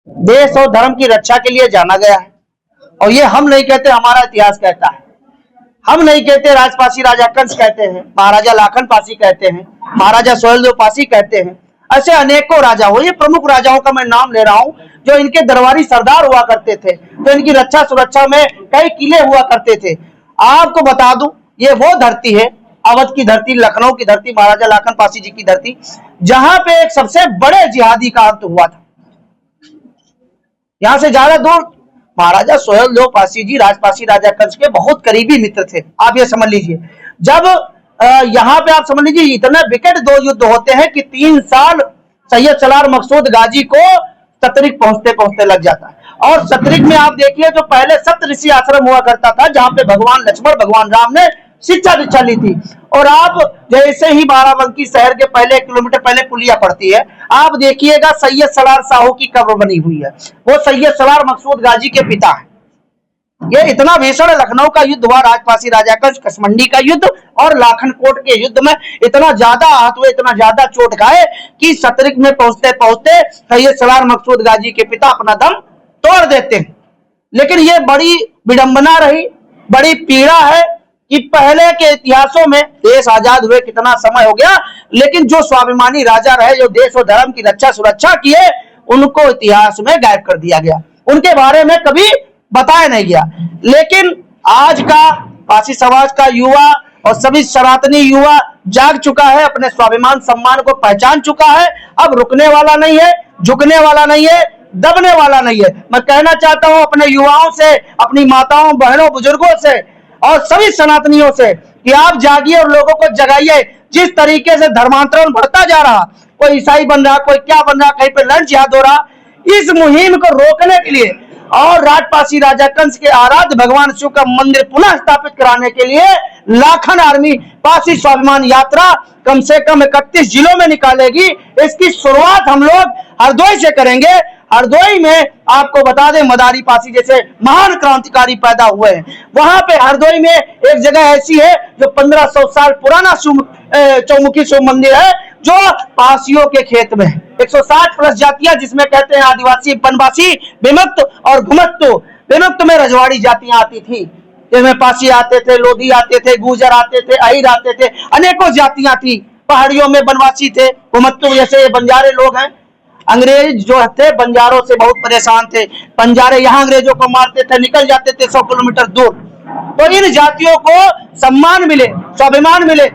देश और धर्म की रक्षा के लिए जाना गया है। और ये हम नहीं कहते, हमारा इतिहास कहता है। हम नहीं कहते, राजपासी राजा कंस कहते हैं, महाराजा लाखन पासी कहते हैं, महाराजा सोहेलदेव पासी कहते हैं। ऐसे अनेकों राजा हो, ये प्रमुख राजाओं का मैं नाम ले रहा हूं जो इनके दरबारी सरदार हुआ करते थे, तो इनकी रक्षा सुरक्षा में कई किले हुआ करते थे। आपको बता दूं, ये वो धरती है, अवध की धरती, लखनऊ की धरती, महाराजा लाखन पासी जी की धरती, जहां पे एक सबसे बड़े जिहादी का अंत हुआ था। यहां से ज्यादा दूर महाराजा सोहेलदेव पासी जी राजपासी राजा कंस के बहुत करीबी मित्र थे। आप ये समझ लीजिए, जब यहाँ पे आप समझ लीजिए इतने विकट दो युद्ध होते हैं कि 3 साल सैयद सलार मकसूद गाजी को सतरिक पहुंचते पहुंचते लग जाता है। और सतरिक में आप देखिए, जो पहले सप्त ऋषि आश्रम हुआ करता था, जहां पे भगवान लक्ष्मण भगवान राम ने शिक्षा दीक्षा ली थी। और आप जैसे ही बाराबंकी शहर के पहले 1 किलोमीटर पहले पुलिया पड़ती है, आप देखिएगा सैयद सलार साहू की कब्र बनी हुई है। वो सैयद सलार मकसूद गाजी के पिता है। ये इतना भीषण लखनऊ का युद्ध हुआ, राजपासी राजा कंस, कसमंडी का युद्ध और लाखनकोट के युद्ध में इतना ज्यादा आहत हुए, इतना ज्यादा चोट खाए कि सतरिक में पहुंचते पहुंचते सैयद सलार मकसूद गाजी के पिता अपना दम तोड़ देते हैं। लेकिन ये बड़ी विडंबना रही, बड़ी पीड़ा है कि पहले के इतिहासों में देश आजाद हुए कितना समय हो गया, लेकिन जो स्वाभिमानी राजा रहे, जो देश और धर्म की रक्षा सुरक्षा किए, उनको इतिहास में गायब कर दिया गया, उनके बारे में कभी बताया नहीं गया। लेकिन आज का पासी समाज का युवा और सभी सनातनी युवा जाग चुका है, अपने स्वाभिमान सम्मान को पहचान चुका है। अब रुकने वाला नहीं है, झुकने वाला नहीं है, दबने वाला नहीं है। मैं कहना चाहता हूं अपने युवाओं से, अपनी माताओं बहनों बुजुर्गों से और सभी सनातनियों से कि आप जागिए और लोगों को जगाइए। जिस तरीके से धर्मांतरण बढ़ता जा रहा, कोई ईसाई बन रहा, कोई क्या बन रहा, कहीं पे लंच याद हो रहा, इस मुहिम को रोकने के लिए और राजपासी राजा कंस के आराध्य भगवान शिव का मंदिर पुनः स्थापित कराने के लिए लाखन आर्मी पासी स्वाभिमान यात्रा कम से कम 31 जिलों में निकालेगी। इसकी शुरुआत हम लोग हरदोई से करेंगे। हरदोई में आपको बता दें, मदारी पासी जैसे महान क्रांतिकारी पैदा हुए हैं। वहां पे हरदोई में एक जगह ऐसी है जो 1500 साल पुराना चौमुखी शिव मंदिर है, जो पासियों के खेत में है। 160 प्लस जातियां, जिसमें कहते हैं आदिवासी, वनवासी, विमुक्त और घुमत्त। विमुक्त में रजवाड़ी जातियां आती थी, जिसमें पासी आते थे, लोधी आते थे, गुर्जर आते थे, अहिर आते थे, अनेकों जातियां थी। पहाड़ियों में वनवासी थे, घुमत्त जैसे बंजारे लोग हैं। अंग्रेज जो थे बंजारों से बहुत परेशान थे। बंजारे यहाँ अंग्रेजों को मारते थे, निकल जाते थे 100 किलोमीटर दूर। तो इन जातियों को सम्मान मिले, स्वाभिमान मिले,